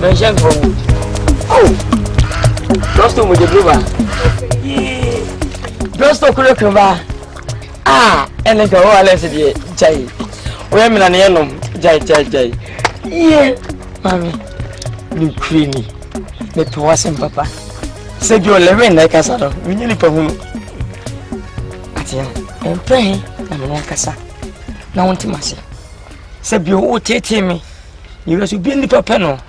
Mention from. Oh, Dosto with the blue. Dosto Kurokuba. Ah, and then go all less Jay. Women and Yanum, Jay. Yeah, Mammy, you creamy. The Pawasam Papa. Said you're living like us. We nearly perform. And pray, I'm an Ancassa. Now, Timasi. Said you all take me. You must be in the papano.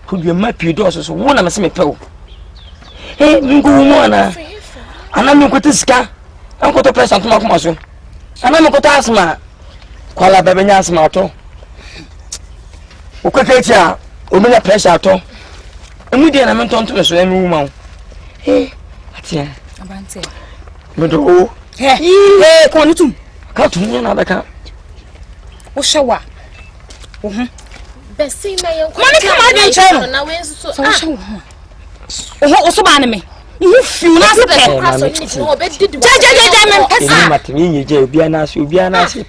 Could you map your doors? One of us may pill. Hey, you go on. And I'm going to scar. I'm going to press on tomorrow. And I'm going to ask my Kuala Babinas Marto. Okatia, Omina pressure at all. And we didn't have to the same woman. Hey, Atia, Abante. But hey, Quantum. Cut to me another cup. Oshawa. Bessie, my uncle. Now, also, enemy. You feel not the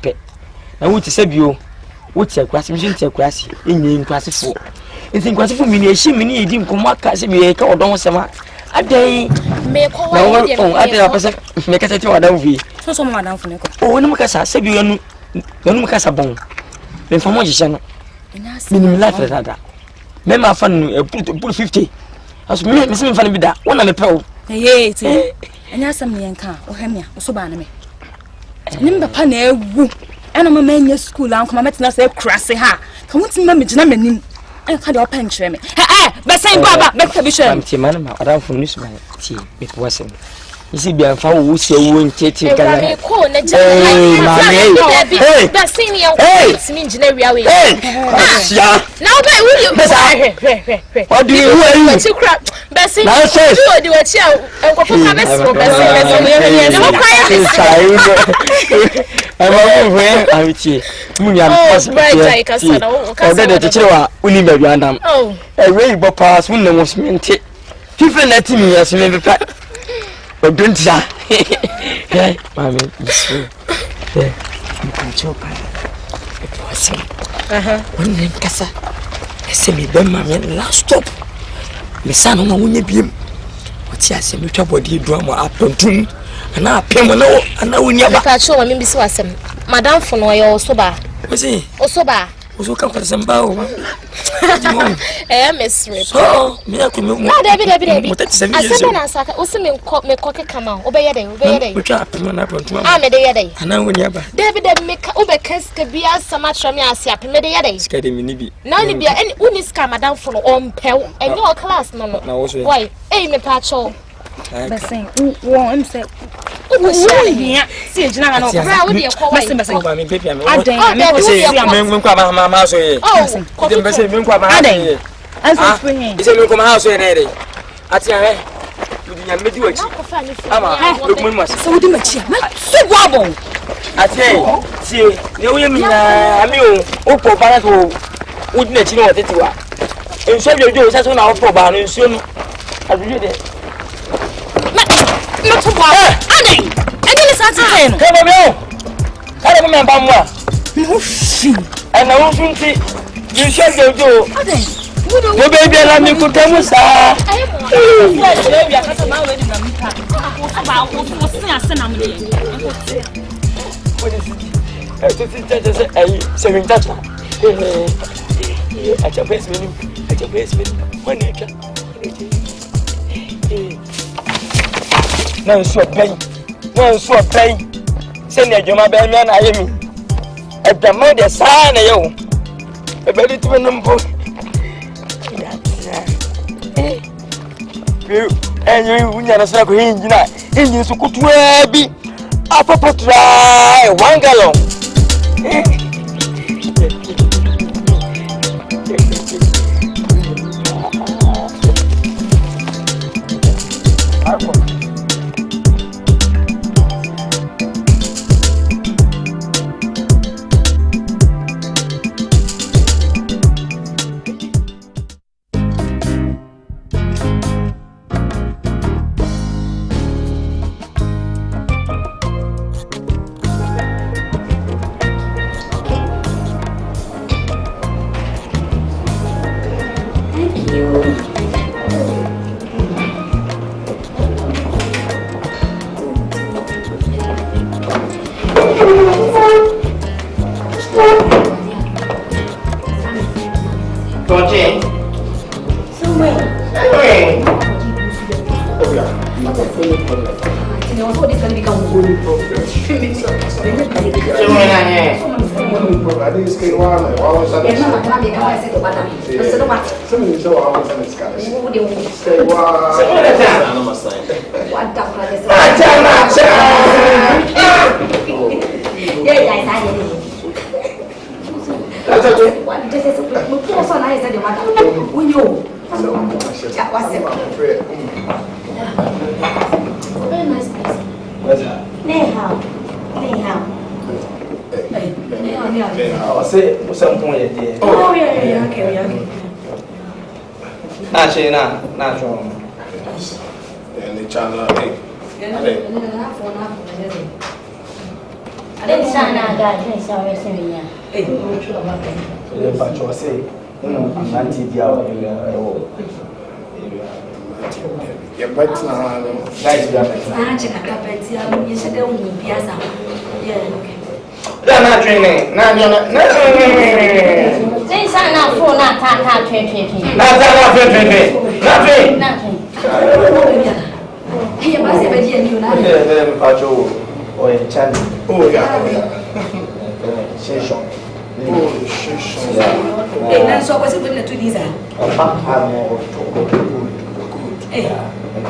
pet. I would say you. What's a grass? Grassy in classic. It's in classic mini, she mini didn't come up as me or don't summer. A day may call I make a to a down. So someone down for Nico. Oh, no, Macassa, said you no Macassa bone. Then for more, you minimum life as that. Memma fun put 50. As me, Miss Fanny Bida, one of the pearl. Yea, and yes, some young car or Hemia or so baname. Nimba Pane. And I'm a man in school, Uncle Mametna say crassy ha. Come on to mammy, Janamin. I can't open me. But saying Baba, better be sure. I'm Timana, around from this man. See, it wasn't. You see, be a foul who say you won't take it. Hey, that's senior. Hey, it's me, Engineer. Now, will you? What do you want to crap? Bessie, now says, you do a child. And go for my best. I'm with you. Oh, a ray pass when there was meant it. People let me as maybe pat. But don't say, hey, mammy, you can choke. It was him. When then Cassa, I said, me, Ben, mammy, last stop. The son of my winning beam. What's your semi body drama up on tomb? And I pay my no, and I will never show a Miss Wassam. Madame for no, or soba. Was he? Or soba. Also come for some bow. Eh, Miss Rip. Oh, me, I could move. David. I said, I also me cock come out. Obey a day, which I put my up on tomorrow. I'm a day. And I will never. David, make over Casca be as so much from your sap, made a day. Scared me. Now, be any unisca, Madame for on pell, and your class, no. Why, eh, me patcho. But saying, one said, see, General, how would you call my sympathy? I think I'm going my mouse. Oh, I'm springing. It's a look house already. I tell you, do it. I'm look much. So much. So wobble. I tell you, see, you mean, I mean, Oppo Banat wouldn't let you know what it was. And so you do it as an outflow ban and soon I read it. Not to worry. Adding. And then it's at the time. Come on, I don't remember. No, and I won't see you shall go. Adding. The baby and you could tell us. No, so plain. Send your Joma Bellman, I am. At the mother, son, you. A very to number. And you never saw him, and you could be a papa try 1 gallon.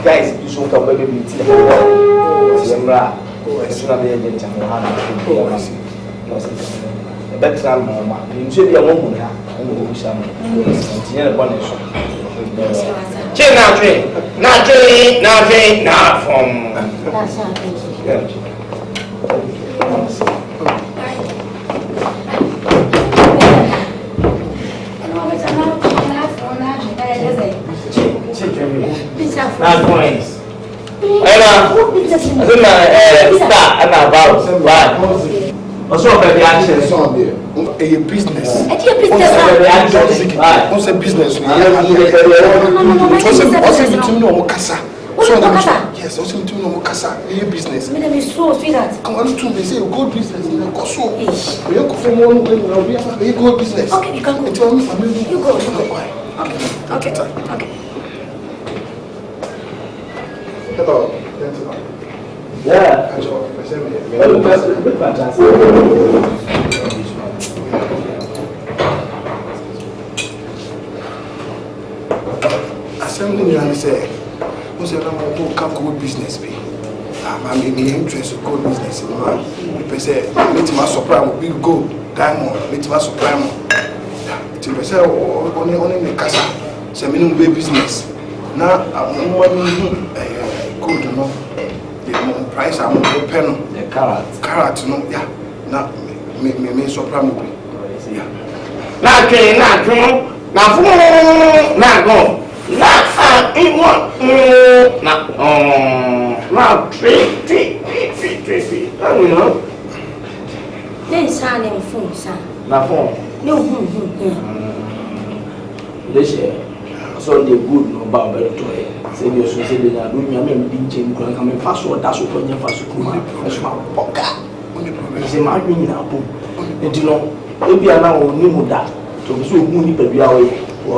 Guys, you should come baby meeting. It's not the agent. But I'm you should be a woman. I'm not from. Not coins. Star and about right. Also, the action is on there. A business. What's a business? Yes, also to know Mukasa, a business. I so sweetheart. I want to say good business in the Koso. We are for one we have a good business. Okay, you can go. Tell me, you go. Okay. Hello. Yeah. Assembly and say, who's a number can go business be? I'm interested in good business. People say, let my surprise we go diamond, let my surprise. People say, only the casa, say minimum business. Now I'm good, you know. The price I'm going to pay the carrot, no, yeah. Now, me surprise me. Yeah. Not treat. You know. Then sign him phone, sir. Na phone. No. This year. So they good no about better to say you should say that do me am be change ko come fast or dash ko nya fast kuma fast ma poka say ma dwen na bo enti no e bia na o ni mu da to be so hu ni pa bia o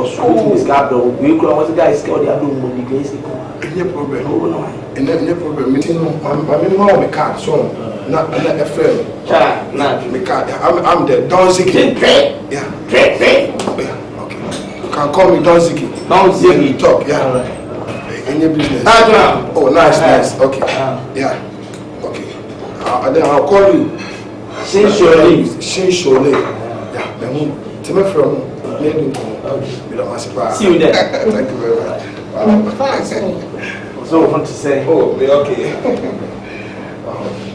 so this guy do we ko was guys ke o dia do mo bi guys ko any problem any problem meeting no I mean my card so na FM na me card I'm the Donziki yeah okay you can call me Donziki talk yeah right. In your business oh nice okay yeah okay then I'll call you Shinshole yeah then tell me from see you there thank you very much so I want to say oh okay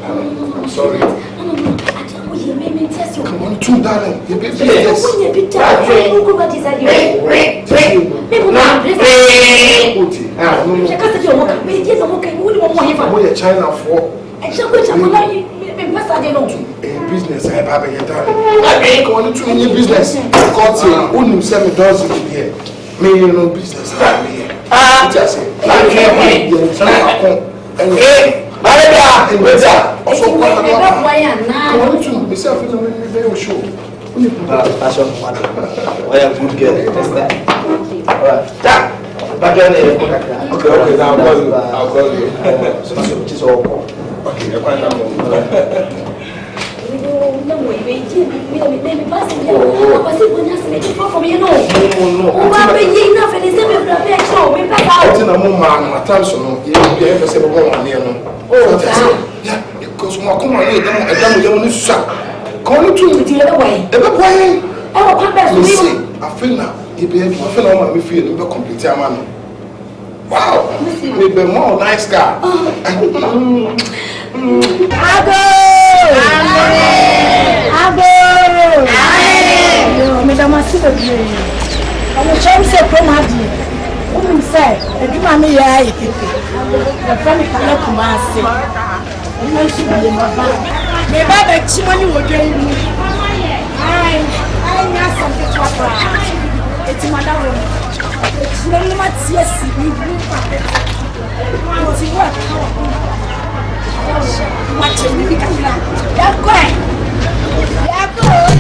I'm sorry come on too darling you be yes China for business I have a darling come on to new business because you send me does it here me you know business just say also myself in a very show. Passion, I am good girl. Alright. Okay, I'll call you. So just all. Okay, Wow, maybe more nice guy. Madam, I see the dream. I'm a chance to come out here. Woman said, if you want me, I the family cannot come and say. You know, she will be my bag. Maybe I bet you money will get me. I have something to offer. It's another woman. It's not much, yes, you will. What's your work? Watch it, we can laugh. That's great. Yeah, good.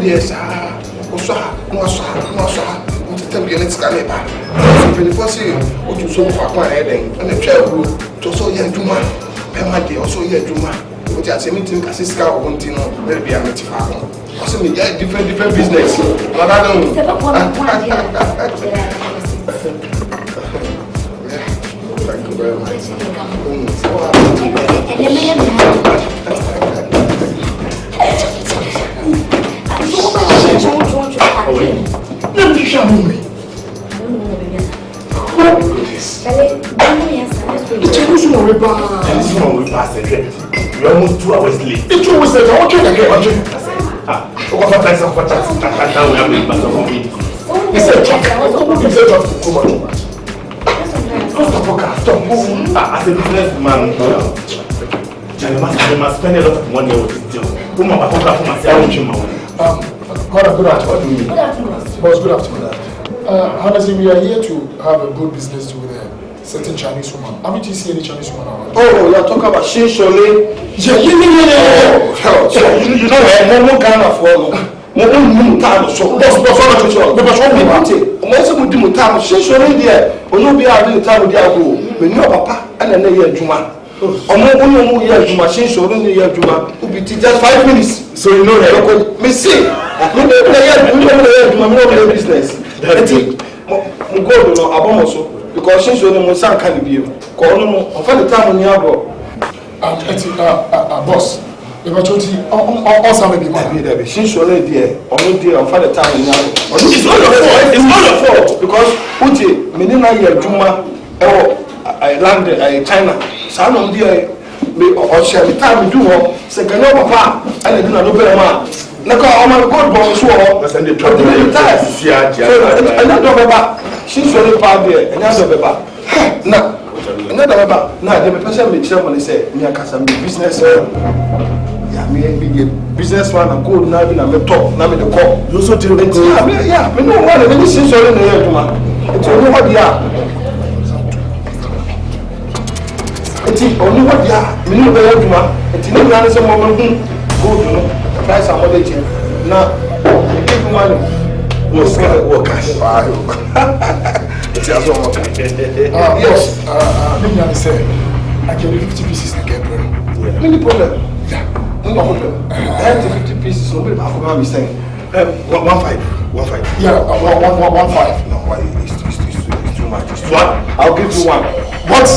Yes, also, no, to tell you, let's get it back. So, the first thing, what you saw for my head, and the child to so young Juma, Pemadi, also young Juma, which I say, meeting Cassiska or Montino, maybe I'm not far. Also, me, different business. But I don't. Thank you very much. Let me show you. It's we are almost 2 hours late. It's 2 hours late. I want you to get what price of what we have been passing for me. He said, too much. Stop. As a businessman, you must spend a lot of money on this deal. Good afternoon. Boss, good afternoon. Honestly, we are here to have a good business with a certain Chinese woman. Haven't you seen any Chinese woman around? Oh, you're talking about Shin Shole? Yeah. You know, no kind of follow. So, just 5 minutes. So you know that. Me see. Business. Because since you know can be. Boss, Eba choti all some be man. She should let there. Only there on father time now. It's not your fault. It's not your fault because Uti, menina ye Juma, I landed China. Some of the or share the time do ho. Second no papa, and do not open ma. Naka all my God born so. Send the time. So another baba. She should let pa there. Another baba. Na. Another baba. Na the person me chairman say me akasa me business. Yeah, me businessman and good now be na me top, na me the call. You so tell me yeah, me no one any sin so na here tuma. It's only what dia. It's only what dia. Me no be here tuma. It's no na say mo mo good no. Price am what dey na give money. No scale work cash. It's also work. Yes. Let me say I can 50 pieces na get bro. Many problem. Yeah. No problem. 50 pieces. Nobody back me saying 15. Yeah, 1.5. No, why it's too much. It's one. I'll give you one. What?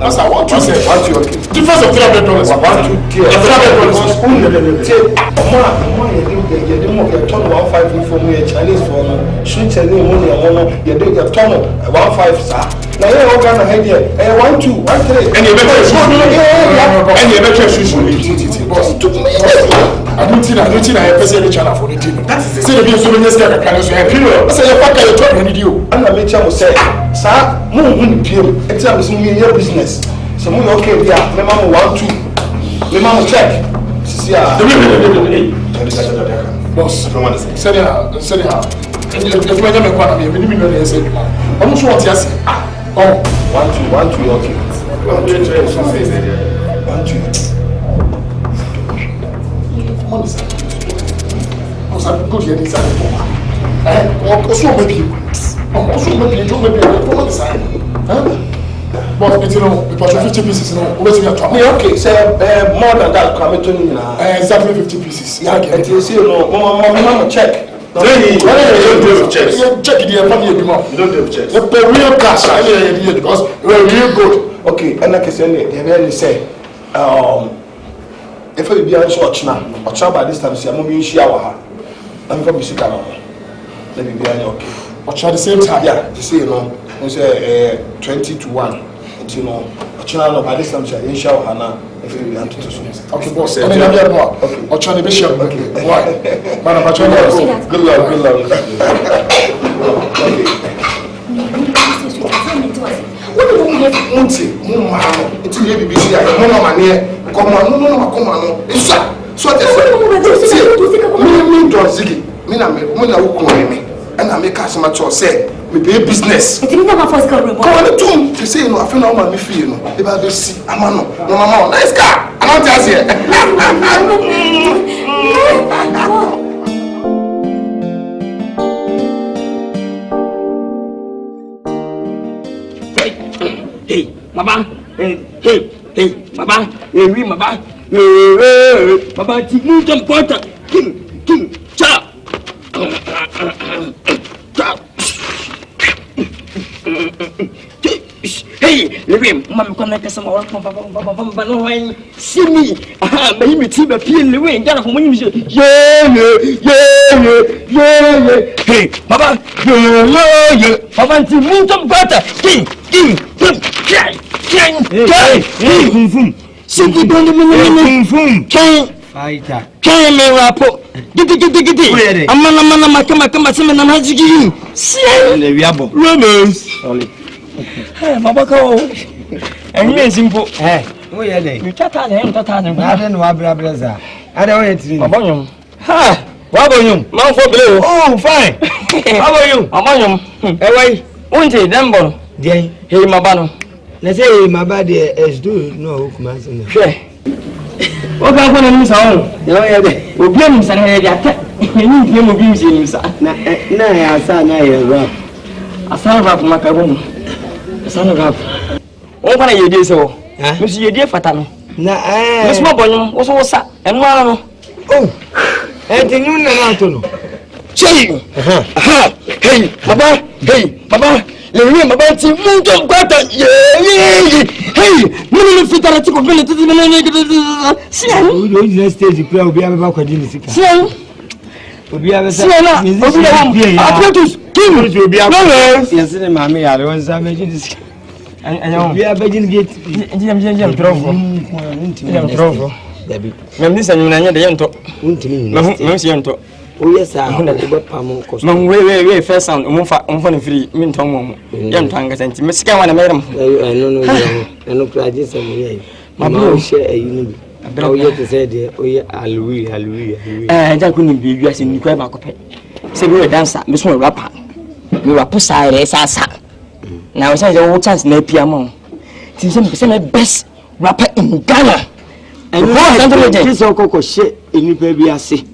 That's I want to say. Difference of $300. Chinese for shoot money you do your ton 15 sir. Now you all kind of idea. 1 2 1 3. And you better shoot. I don't think I person the channel for the team. See the so many scare can so happy. I say you pack your top and you. And I make sure say, sir, moon PM. It's a your business. So moon okay there. My mama 1 2. My mama check. See boss, say how. If you want me kwara me, me no dey say. I'm sure what you say. Oh, 1 2 okay. 1 2 money sir. Because I go here inside the home. Also maybe money sir. But it's because 50 pieces always we are talking. Okay, say more than that come to me now. Exactly 50 pieces. Yeah, it is mama check. You don't do checks. You check it here for you more. You don't do checks. You pay real cash because we're real good. Okay, and like I said, they say if we be on church now, or church by this time, see, I'm moving shower. I'm going to be sick around. Let me be okay. Or at the same time? Yeah, you see, we say 20 to 1. You know, or by this time, see, in shower now. If we be on to so. Okay, boss. And then I more. Okay. Or try to be sure. Okay. Why? Man, I'm trying to. Good luck. Okay. What do you want to do? It's a BBC. I don't know. Come on. It's so me don't zigi. Me na me. And I make cash my choice. Say me be business. It's not my first car. Come on, too. You say I feel no man me feel no. If I just see, I'm no mama. Nice car. I don't just here. Hey, mama. Hey, mama. Hey, mama. Mama, you jump water. King, cha. Hey, Lewin, Mamma, come like some more. See me. Ah, may you see the peel Lewin, get from when you say, yeah. Hey, Mama, Mama, you jump water. King. Sinki bondi mini fighter. Can me rapo. Gidi. Amana makama sema na majigi. Sie. Le wiabo. Romance. Only. Hey, mabaka o. Enye simple. Eh. Wo ye dey. You tata na na. Ade no abraza. Ade wo ye tiri. Mabonyum. Ha. Wabonyum. Man for blue. Oh, fine. Wabonyum. Mabonyum. Ewai. Unje dembo. Dey. Hey mabano. Na say maba dey do no okuma sin. Hwe. O ka ko na nimsa o. Yo ye dey. Obi nimsa na ye dey ata. Ni die mo bi nimsa. Na ya asa na ye rap. Asa rap makabon. Asa rap. O kwa na ye dey se wo. Mi si ye dey fata no. Na Mi so bonyum, wo so wo sa. Enu ara no. Oh. Ti nyum na na to no. Hey, Baba, le Baba, ti munto kwata. Hey, no fitara ti ko bele ti no. Sian. You stage play obi aba kwa dini sika. Sian. Obi aba sa. Obi Apetus, kim obi aba. Yes, na mama ya, won sa me dini sika. Obi aba dini gate. Njam trofo. Njam trofo. Dabi. Mem ni sanyu na nya de yento. Untimi. Mem si yento. Oye sa obe pam ko. Man we first sound umfa no free min ton mo. Yam tanga senti. Me sika wana meram. No praje se mo ye. Mama she ayinu bi. Oye to say de oye hallelujah. Ja ko ni bi wiase ni kwa ba ko pe. Se bi we dancer, me so rapper. Me rap sire sa. Na we say wo chance na pia mo. Ti se me best rapper in Ghana. And this okoko she enipa bi ase.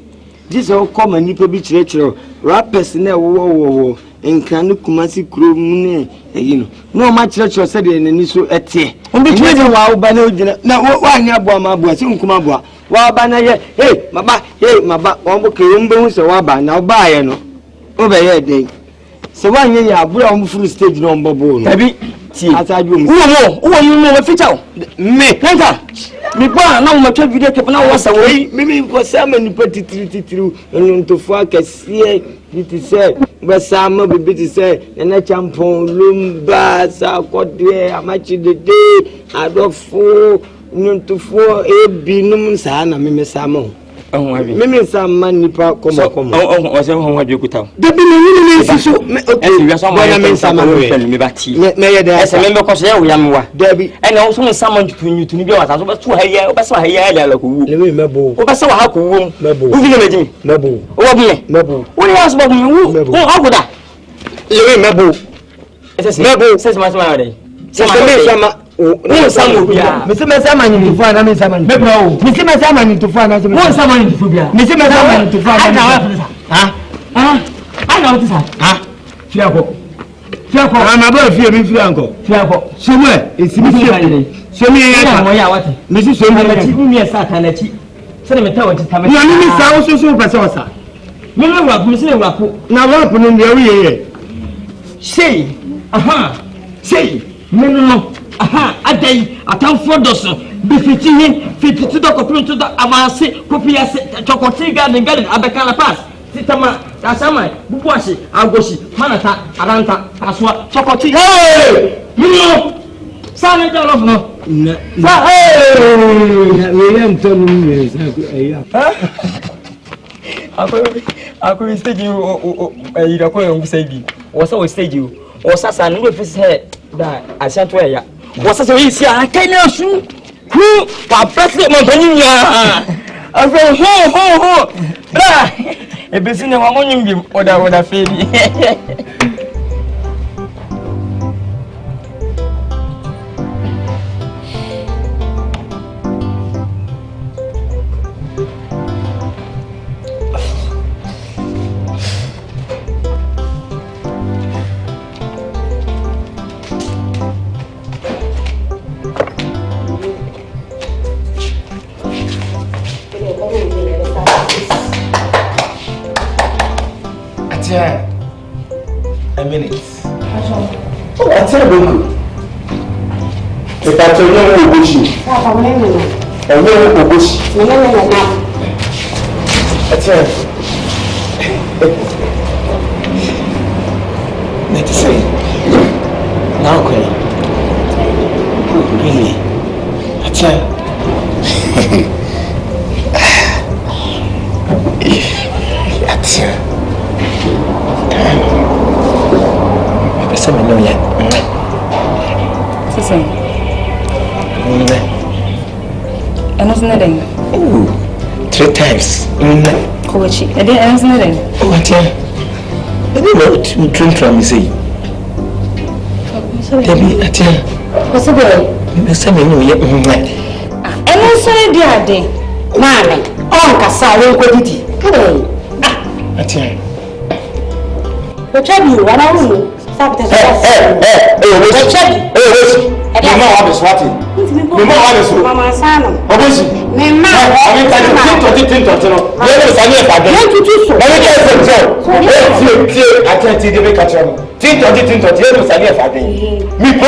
This okoma nipa bi chire rappers na wo nkran kumasi kuro mu ne eyino no ma chire se de nani so ete obi chire wa wo ba na ogina na wa anya abo ma abo se nkuma abo wa ba na ye hey maba won bo ke won be hu se wa ba na ba ye no o be ye den se wa anya ya abura won full stage no mbobo no tabi ti asaju mu wo mu feature me kanka mi ba na mo twa video clip na wo sa wo mimi ko sama ni patitiri ntofo akase biti se ba sama bibiti se na champon lumba sa kodwe amachi dede adofo ntofo ebinum sa na mimi sama mimi sama nipa komo o se ho wadwe kuta debi ni siso we so mo na mimi sama me ba ti me ye da ese me ko se wo yam wa debi ene wo so sama ntutu ni bi wa sa so ba tu ha ye o ba sa ha ye ala ko wu le me mebo o ba sa wa ha ko wu mebo wu ni meji mebo o wa bi mebo wo ni wa so ba wu o ha ko da le me mebo mebo se ma wa dai se me sama wo sama bia me se me sama ni tufu ana me sama ni mebo me se me sama ni tufu ana se me wo sama ni tufu bia me se me sama ni tufu ana ana wa sa ha fiako ama ba fie mi fie anko fiako somo esi mi fie somo ye ya mo ya wate me si somo na ti mi esa ta na ti se na me ta wate ta me na mi sa wo so pese o sa me me wa me se wa ko na wa po no de wi ye sei sei me no adai atamfo doso bi fiti do ko pronto do avance kopi ase chokoti garden abekala pass titama asama bubuashi agoshi manata aranta aswa chokoti no sana jalo no sa we am tonu me sa eya ako stage o ira ko yon stage o sa stage o sa sa no fi se da asianto eya o sa so isi akai na su ku pa president mo baninya aso ho bra ebesi ne wa monyim bi oda fedi a minute. Oh, I tell you. If I tell you Ogoshi. Ogoshi. I tell you. Let's say. Now, really? I tell you. I tell you. Sama no ya. Sisi. Enos nedeng. Oh, 3 times. Kochi. Enos nedeng. Oh, atia. Ebe no try me say. Debi atia. Possible. Me sama no ya. Enos ne ade. Mame. On kasa we ko didi. Atia. Ochabi wana unu. Sabe te. mama wa be swati. Mama wa be so. Mama Sano. Obosi. Mama. Ami ka tinto no. Ye no sani e fa de. Mama ke se so. Tie atenti de be ka cha no. Tinto ye no sani e fa de. Mi ko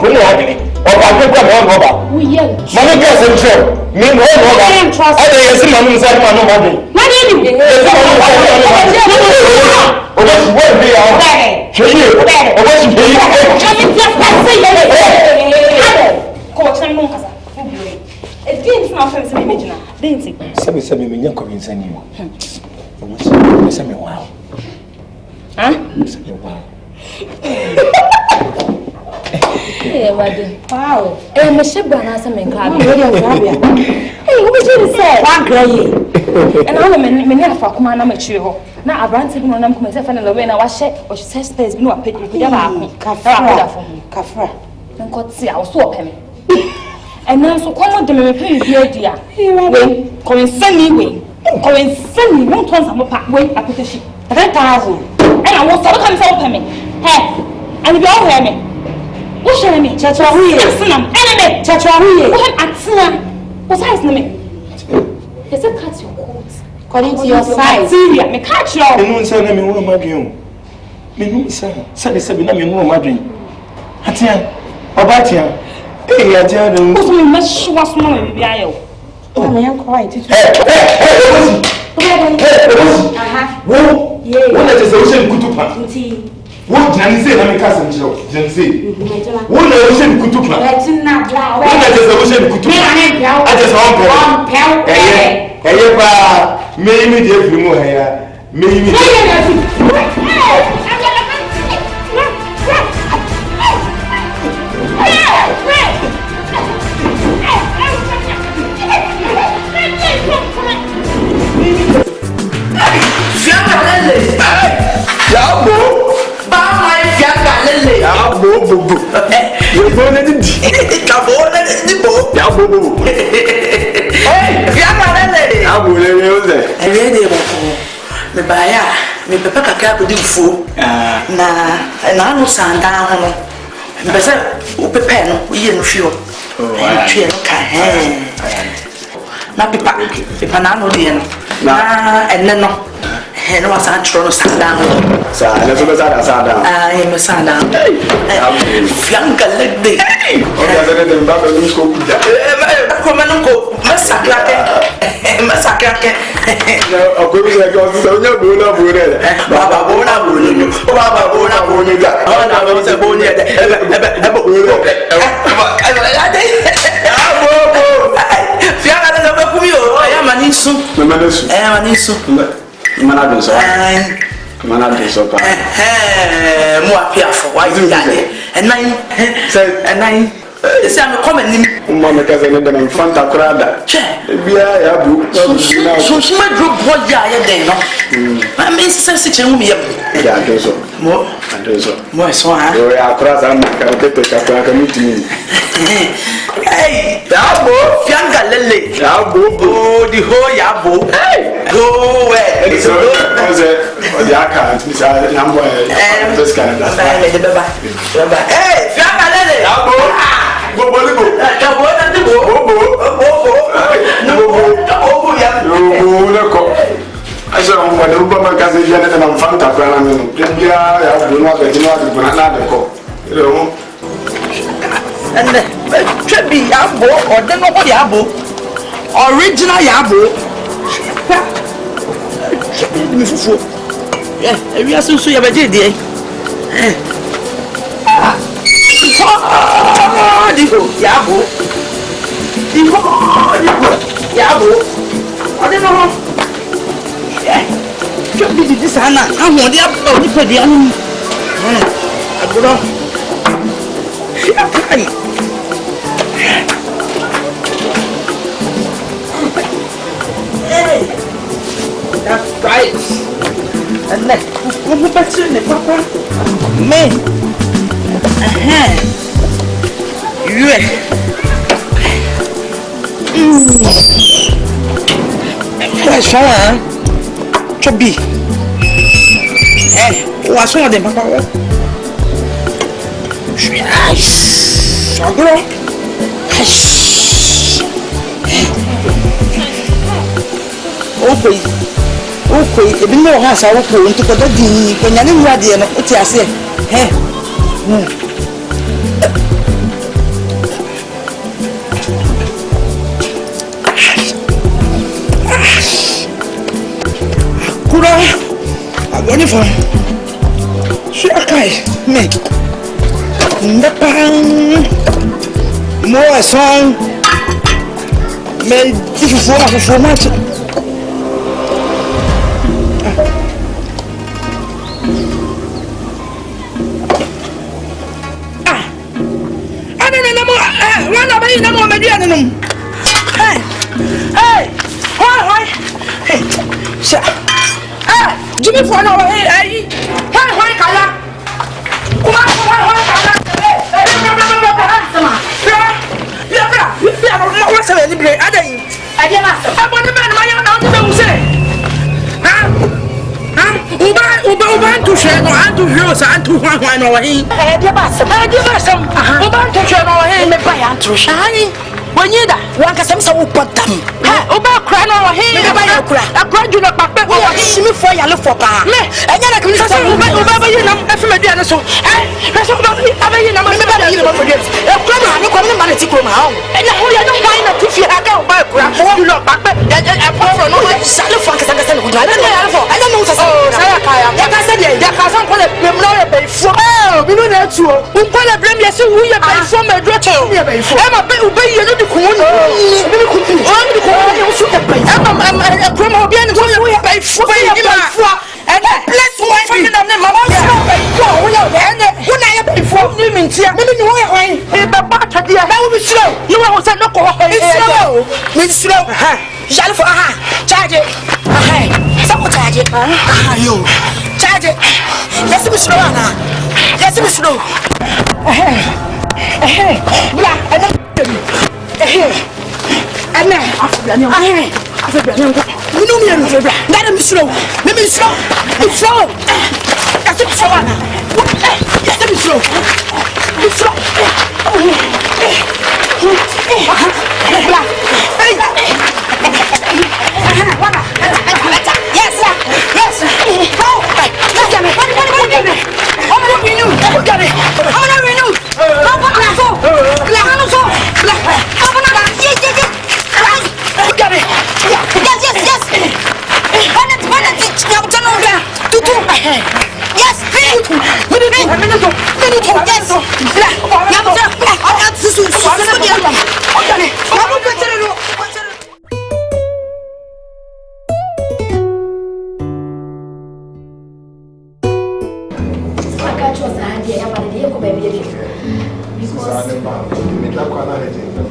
no wa gele. Oba ko ko no oba. Mama ke se so. Mi no oba. Ade ye si mama nsa ma no ma de. Obosi wo be ya. Cheyi. Obosi be Sabe me nya convince ni mo. Sabe wow. Huh? Sabe wow. Wow. Me sheba na se me nka bi. Who did say? One cry. And all me na fa kuma na me chire ho. Na abrante bi no nam kuma se fa na lowe na wa hye o hye space bi no wa pedi bi da ba ko. Kafra. Nko ti a wo so opem. And now so come de me pay bi adia. We ko insani we. Ko insani won ton sa mo pa we akoteshi. 3,000. And I was so come so opem. Hey. And bi o hear me. Wo share me. Chacha huye. Sinam. Enemy. Chacha huye. Wo atina. What size na me? Is it cut your coat? According to your size. Syria, me catch you. Enu nsa na me wo madwen. Me nu nsa. Sabe na me wo madwen. Atia. Obatia. Eh atia do. Wo so me mashwa so na me bia yo. Me yan ko ai titu. Aha. Wo. Wo na je se wo se kutupa. Wo jani se na me kasa njiro. Jani se. Wo na wo se kutupa. Wo na je se wo se kutupa. Aje se on pe. Eye pa me mi de firi mu ya. Me mi. Me baya me papa kakra ko di fuo na no sanda ho no me pese o pepe no ye no fio tue no ka na pepa na no de no na enne no no wasa tro no sanda ho Sa na so sanda me sanda fianga legde o ya de ba ba ni ko kuja ko manunko masakake Aku bisa kau sebenarnya bola baba bola ja ana ba se bola fianga na ba kumio ya manisu mana doso pa mo apia fo wa yale enai ese am come nim umma me kaza ne da na fanta kurada bia ya bu so ma drop boy ya den no ma me se chen mu yam ya doso mo so ha yo ya kurasa na ka teto ka ka mitini hey yabo fianga lele yabo oh the ho yabo go where so o ya ka misa nambo this kind of baba hey fianga lele yabo bobo ko aso on wala uba makaze jana na mfanta kwa na meno bia ya bunu wa gajino wa kuna na de ko ero ande trebi yabo ode no ko yabo original yabo mi fufu ewi asunsu ya beje die digo yabo ode no trebi di sana ahode aba ni pedi anu agoro ai hey that's right and then who better than papa me you that's right Chobi wa so de papa wo yes Agro. Okay, ebi mo ha sa wo ko nti ko da di ko nya ne nwura de no o ti ase he kura agoni fa shi akai me ndapang mo son me ti fo ma Jimmy for no hey kala kuma kala what's the libre adai adema abone man ma ya na o be use uba to share no antu heroes antu hwan no wahi adema uba to share no wahi me ba ya antu shani Wanyida, wankasem sa upotam. Oba kra no wa he. Me ba ya kra. Akra juna pape o wa shimi fo ya le fo pa. Me, enya na kemi sa oba ba yi na afi me duane so. Me so oba ba yi na me ba da yi na fo duane. E kra na me ko me ma na ti kro ma ha. Enya ho ya no why na ti fi aka oba kra. You look pape. E fo no wa sa le fo nkasa no duane. Enya ya fo. Enya no sa sa. Sa ya ka ya. Ya ka sa de ya ka sa ko le me no ya be fo. Mi no na tu o. Unko le blem ya se wu ya be fo me do che o. E ma be ube yi no kumu ni bibi kumu ni ko ni o su e pai promo obi ani so ya pai fu ni ma and bless one family na ma ma pai ko wo ya ene wo na ya pai fu ni mi ntia mi ni wo ya hwan e ba ba tade ya wo bi siro ni wo se no ko ho mi siro jale fo charge sa ko charge yo charge yes mi siro ana yes mi siro bla ana Anna, afobia ni o. Afobia ni o. Minu mi enu afobia. Ndare mi slow. Mi slow. Mi slow. Kasi mi slow ana. Kasi mi slow. Mi slow. Bla. Hey. Waka. Yes, sir. Yes. Go. Look at me. How many we knew? Look at me. How many we knew? How many so? Bla. Bla. How many? Look at me. Yes. When it I'm telling you. Tutu. Yes, please. Minute. Yes. Bla. I'm susu. Okay. I'm better no.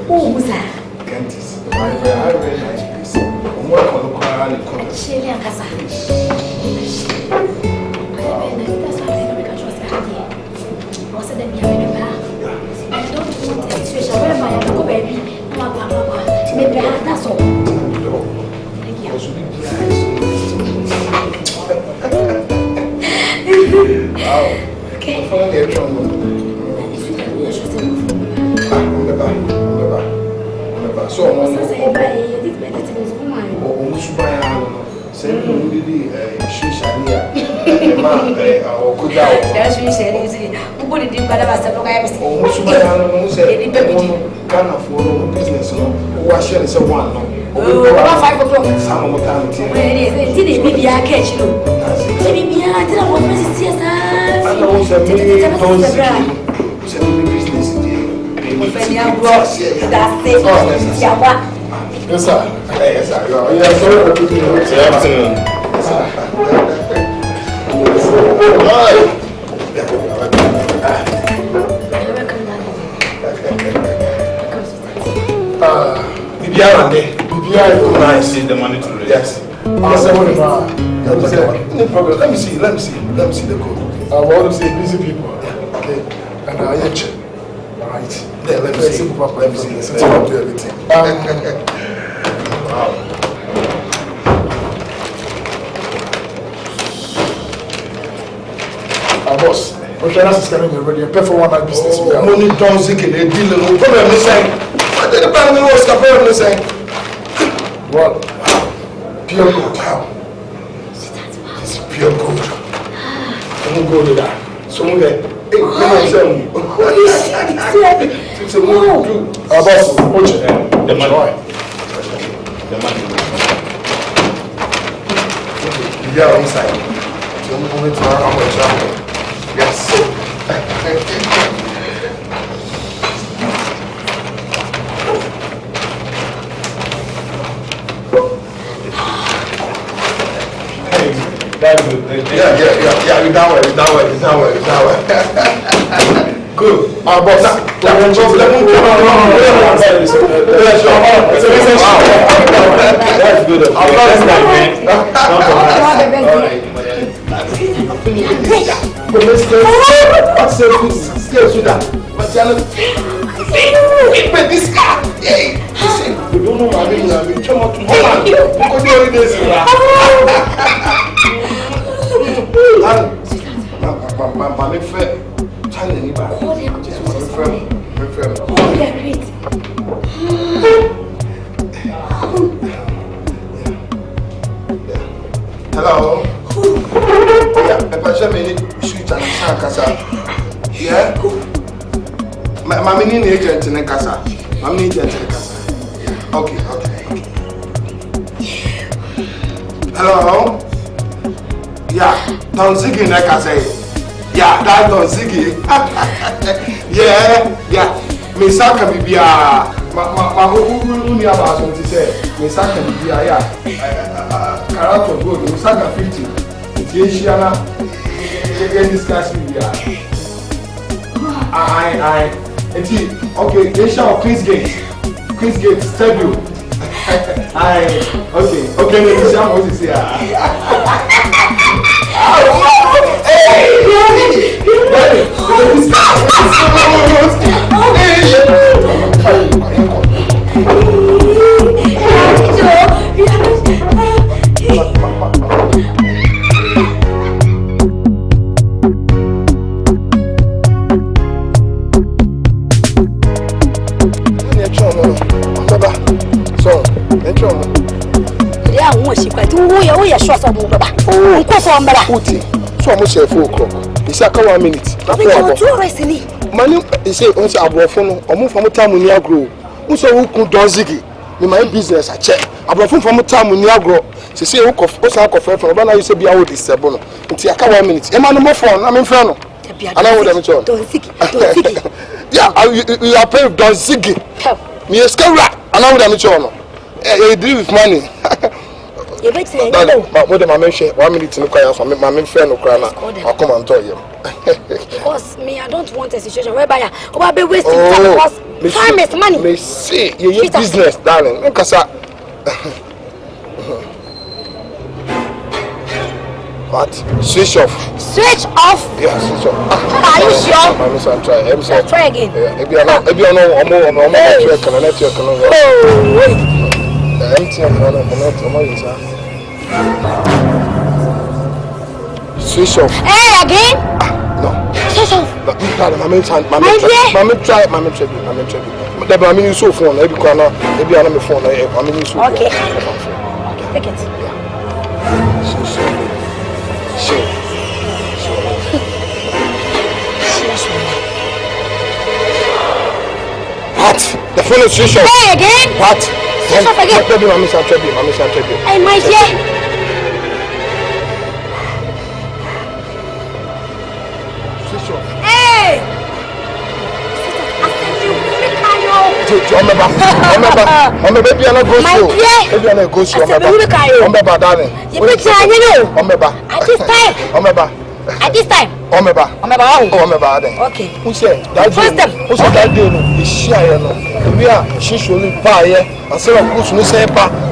Oh, Musa. Kentis. Very nice place. More color. Chile a casa. So Yes, sir. Yes, sir. Yes, sir. Good afternoon. I see the money to raise. Yes. No problem. Let me see the code. I want to say busy people. Okay. And I check. All right. Yeah, let me see. Let me see. Setting up to everything. Wow. Boss, Okay, that's scanning already. Pay for one night business. Money don't seek it. They deal in the problem. Listen. What did the family was capable listen? What? Pure gold. Wow. It's pure gold. Don't go to that. Someone there. Hey, come on, say. It's a move. Boss, watch it. The money. The money. You are inside. So move it to our travel. Yes. That's good. Yeah. You that way. Good. Boss. That's good. This guy. Hey. You don't know my name. I'm hello. Yeah, Papa Jamie, shoot and Kasa. Yeah? My mini agent in Kasa. I'm agent in Kasa. Okay. Hello? Yeah, Don Ziggy in Kasa. Yeah, that's Don Ziggy. Yeah. Miss Saka Bibia. My who knew about what he said. Miss Saka Bibia, yeah. Karato good, Miss Saka 50. It's Asiana. Again, discuss Bibia. Okay, Asia or Queensgate, Stadium. Okay, let's see what you say. So much for 4 o'clock. It's a 1 minute. Manu is a phone or move from a town in Yagro. Also, who could Donzigi? In my business, I check. I brought from a town in Yagro. She say, who cough from when I used to be out this Sabono. Until a 1 minute. Emmanuel Moffon, I'm in front. I know what I'm talking about. Yeah, you are paid Donzigi. Me a scare rat. I know what I'm talking about. You deal with money. You bet say no. What am I mention? 1 minute to look at for my main friend Ukraina. I'll come and tell you. Because me, I don't want a situation whereby I will be wasting time because time is money. Me see, you business, darling. Because what? Switch off. Switch off? Yeah, switch off. Are you sure? I'm trying. Let's try again. Yeah, maybe I know. Switch off. Hey, again? No. Switch off. Mommy try. The mommy use so phone. Maybe I'm my phone. Mommy use so. Okay. Take it. Sure. What? The phone is switch off. Hey, again? What? Switch off again. Mommy say trouble. Hey, my dear. Hey! Remember, baby, I'm not going to. Baby, I'm not going to. Remember, darling. You put your hand, you know. Remember. At this time. Remember. At this time. Remember. Remember. Okay. Who said that? Who said that? The share, no. We are. She should buy it. And say, of course, we say, "I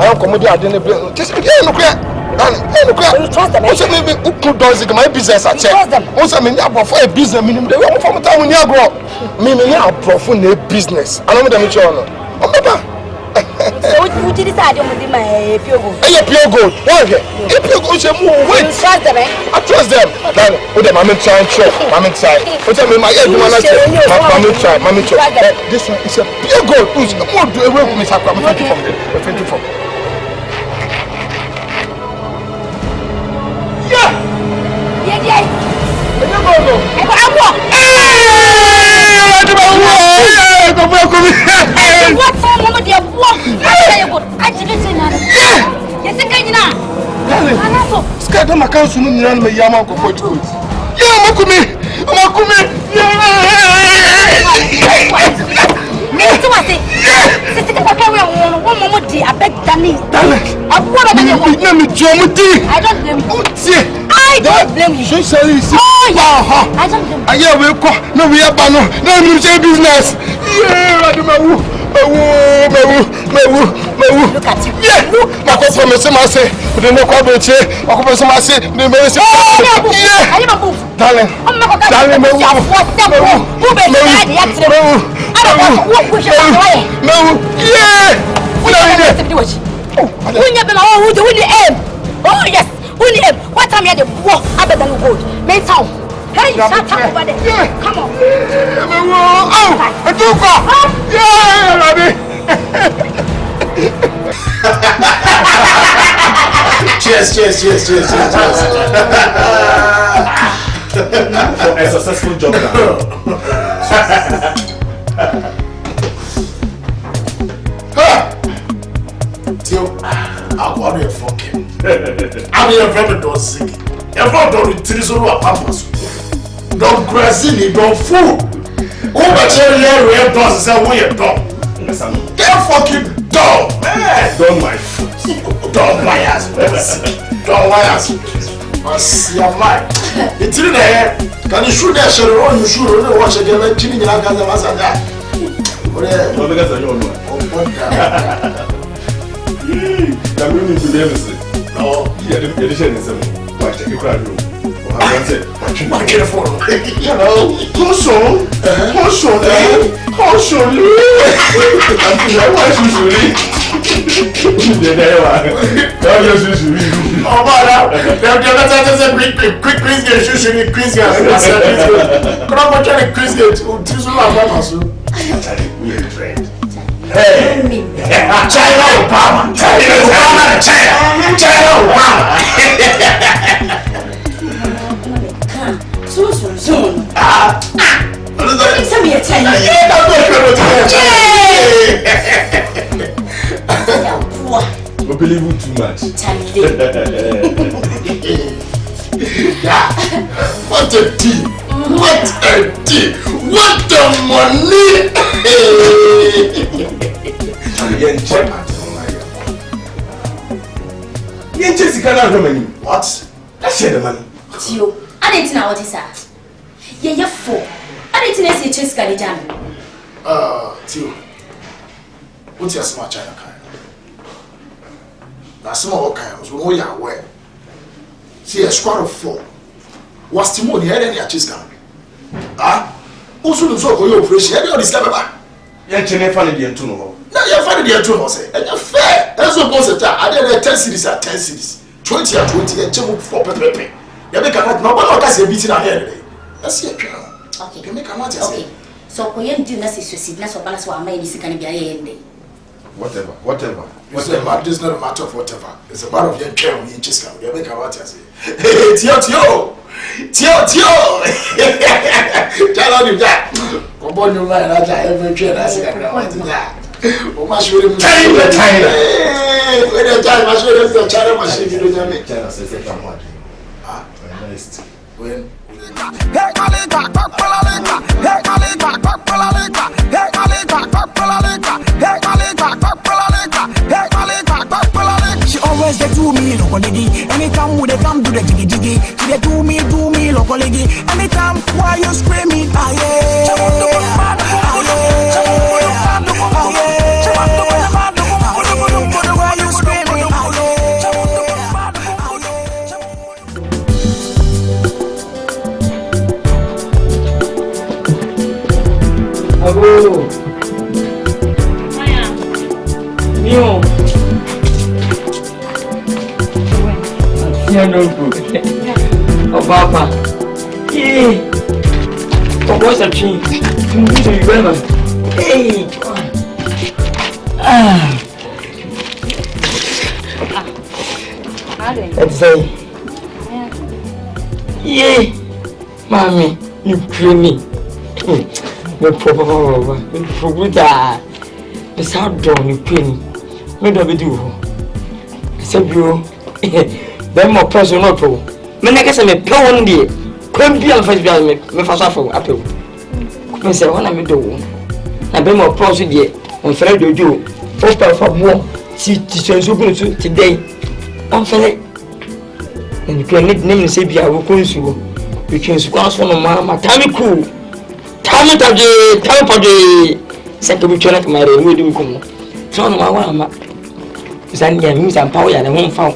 am coming. I didn't bring." Just look here. You trust them? Who said maybe who could do my business? I check. Who said me? I prefer a business. Minimum. They want from town when you grow. Me, I prefer a business. I know them each other. Remember. So you decide on my pure gold. Hey, pure gold. What? Hey, pure gold. Wait. Trust them, eh? I trust them. Then, with them, I'm trying to. I'm inside. What's up, my head? I'm try. This one is a pure gold. Who's the one to away from me? I'm 24. Yeah. What for, Mama, dear? What? I didn't say nothing. Yes, I can. Scared them accounts to me and my Yama go for it. Yeah, Makumi. I beg Danny. I don't blame you. Oh, yeah. I don't blame you. I hear we call. No, we are bano. No, we say business. Yeah, I do my woo. Look at you. Yeah. My cousin say, but the no problem say. My cousin say, the man say. Yeah. I never move. Darling. I'm not going to move. Who be the accident? I don't want to walk with you. No. Yeah. When you been all who do the aim. Oh yes. When you what time you the walk other than gold. Main town. Hey, shut up over there. Yeah. Come on. Oh, I took her. Yeah, Rabbi. Cheers. For a successful job Tio, I want to fuck him. I'm here from the door sick. Everyone don't retreat so a pampas. Don't grassy, don't fool. Who much area we have done say we have done. Get fucking dog. Don't my foot. Don't my ass. Don't my ass. What's your mind? It's in there. Can you shoot that shit on you shoot on watch again like Jimmy and I got the massage? No, because I don't know. I'm going to the no, yeah, the edition is watch the crowd room. My careful. Hello. Caution. Soon. Tell me a time. We believe you too much. What a deal! What the money! What? Let's share the money. Tio, I didn't know what is that. Yeah, four. I didn't know it's a China. Tio, what's your smart China kind? Now, some of our kinds will know you're aware. See a squad of 4. Was Timon here any chase camp? Also, the so you appreciate your discovery. You're funny, the Antuno. Now you're funny, the Antuno say, and you're fair. That's what was it. I did 10 cities at 10 cities, 20 at 20, and 2 for Pepe. You make a lot, no one has a beating ahead. Let's see a piano. Okay, you make a lot. Okay, so when do necessary, that's what balance what I made is going to be a end. Whatever. It's not a matter of whatever. It's a matter of your care when you just come. You make a lot. Hey, Tio. Tell on you that. Come on, you man. I ever train. I said, I want to that. Oh, my show him. China. When the time I show him the China machine, you don't have it. China says, come on. When? She always they do me locally. Anytime when they come do the jiggy jiggy, they do me locally. Anytime why you screaming, You. Yeah, no good. Oh, Papa. Yeah. Oh, what's a tree? You remember? Hey. Let's say. Yeah. Mommy, you kill me. Me papa, me proguda. Me sound down, you kill me. Me don't do. Say bro. Them more personal pro. Me nigga say me pay one day. Come be on first be me fast for apple. Me say one me do. Na be more pro so dey. On fere dojo. O pa for more. Ti senso kun so today. On fere. And you can name say be a wo kunsu. You can squash for mama. Tami cool. Tami pode. Say to be trying to marry we do come. So no wa ma. Zania mi san power ya na won fa.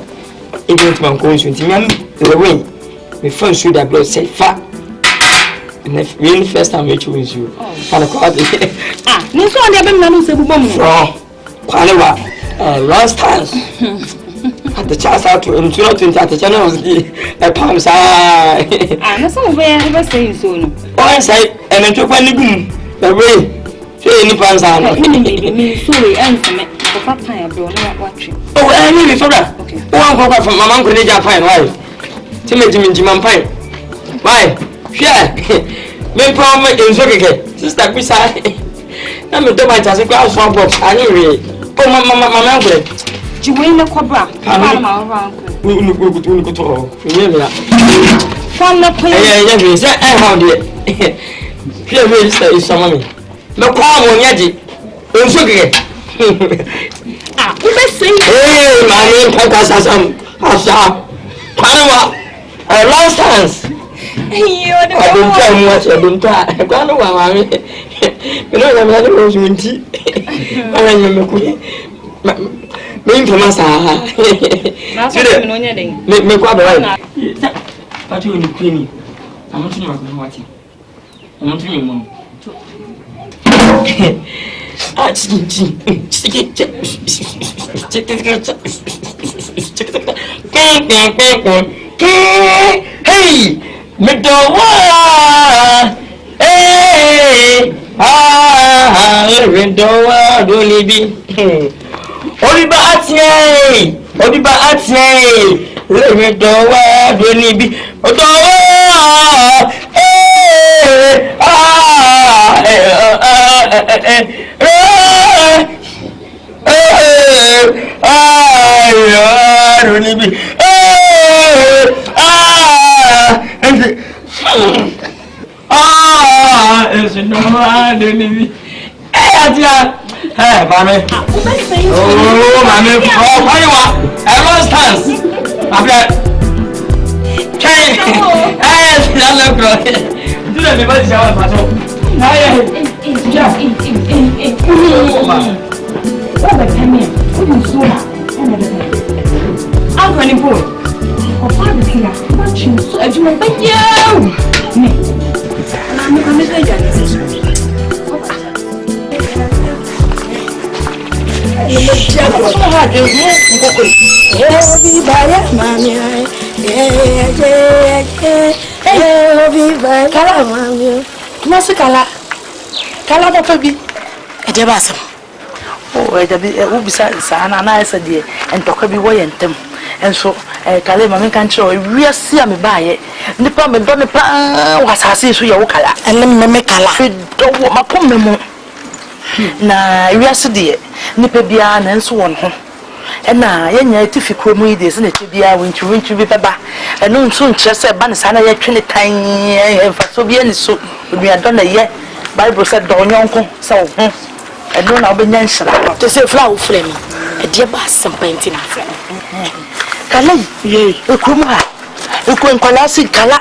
Even to man kunsu ti me the way. Me phone should have blood say fa. And if really first time we choose you. Kana ko ade. Ni so ande be me no se bubo mu. Oh. Kwalewa. Last times. At the chance out to 20 at the channel was a palm side. No some way ever say so no. Oh, say and then took one boom. The way. Say any palm side. Me sorry answer me. Papa time bro no watch. Oh, I need for that. Okay. One go from my uncle Deja fine why? Timmy Jimman fine. Why? Yeah. Me problem in Zogake. Sister beside. Na me do my task go for box. I need. Oh mama uncle. Jiwena Cobra. We go to. From the place. Yeah, say I found it. Here we say some me. No call on Yaji. Zogake. You best say. Hey, my name Pocas Asa. Kwalewa. Last chance. I don't tell much. I don't try. Kwalewa, mommy. You know I'm not going to tea. Me infamous. Me kwa bawai. Patu ni kwini. Amuntu ni wakwati. Amuntu ni mama. Ah, hey, Medowa. Hey, Medowa, Dolibi. Oliba atie. Medowa, Dolibi. Odowa. Kala da fabi ede ba sam o ede bi u bisa sana na esa de entoka bi wo yentem enso kala ma men kan chiro wiase am baaye nipa me do ne pa wasase so ye wo kala enem me kala do wo makom me na wiase de nipa bia na enso won ho ena yenya etifi kromu yi de se na tebia wintwi bi beba eno nso nkyere se ba ne sana ye twene tan emfa so bia ni so onuado na ye Bible said don't yonko so I don't know ben nshira to say flower flame e de ba sampenti na kala ye ekrum ha ekwen kwala si kala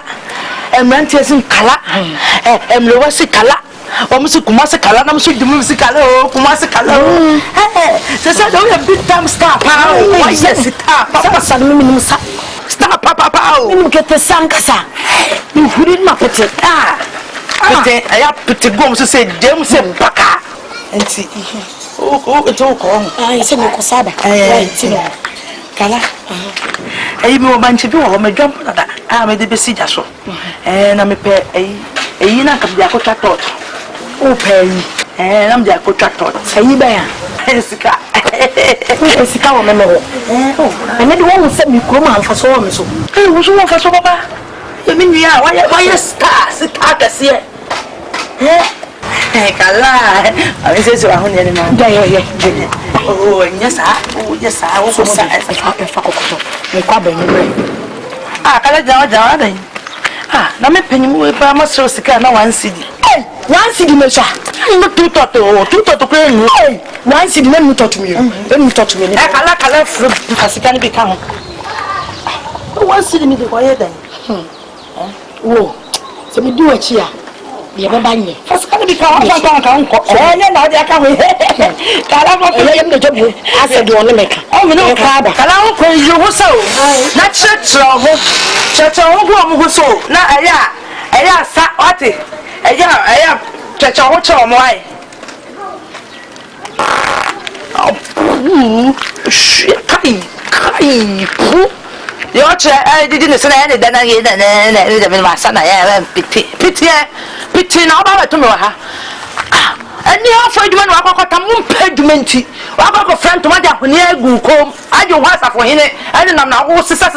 emrantie si kala emlewa si kala omusi kumasi kala na musi dimu si kala o kumasi kala se say do a big time star pa o yes star papa san mi nim sa star papa pa o mi kete sankasa mi huri ma pete Pete, I have put gum to say, James and Baka. And see, to ko ai se me ko saba ti no kala mi o banche bi wo me dwam na me de besi ja so na me pe na ka bi akotwa tot o pe na me de akotwa tot ba ya sika sika wo me ho ene de wo se mi kuro ma amfa so wo me so wo so wo fa so baba me nua why star ka se kala ami se so ahun ni ma da ye oh nyesa wo so sa fa kokoto me kwa ba ni kala jawa dan na me panyi mu pa ma so sika na 1 cedi 1 cedi me sha no 2 toto ko enu 1 cedi na mi toto mi ni kala fru sika ni be ka ho 1 cedi mi de ko ye dan wo se mi di wachi a ye ba banye sika ni be ka ho ka nko ne na de aka ho kala mo ko ye me jobu ase de on me ka me no ka ba kala ho ko yi ho so na checho ho go mo ho so na eya sa wati eya checho ho cho mo ai kai pu yo che di ne sana ne dana ye ne de me ma sana ya piti na ba to me ha ani afọ eduma na akọkọta mu peduma nti akọkọ front ma de ahoni agu kom aje ho asafo hene ani nam na wo sisa